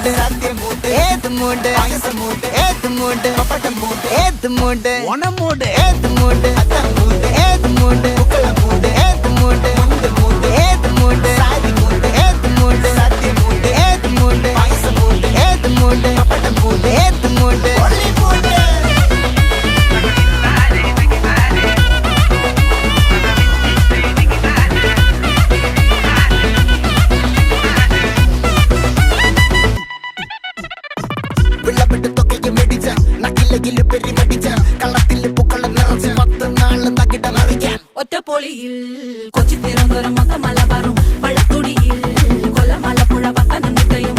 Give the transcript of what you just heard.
മൂട് ഏത് മൂട് ഏത് മൂട് ഏത് മൂട് ഓണം മൂട് ഏത് മൂട് ഏത് മൂട് ഏത് മൂട് ഏത് മൂട് സാരി മൂട് ഏത് മൂട് ഏത് മൂട് ഏത് മൂട് ഏത് മൂട് ഒറ്റപ്പൊളിയിൽ കൊച്ചി തിരുവനന്തപുരം മൊത്തം മലബാറും വള്ളത്തുടിയിൽ കൊല്ലം ആലപ്പുഴ പത്തനംതിട്ടയും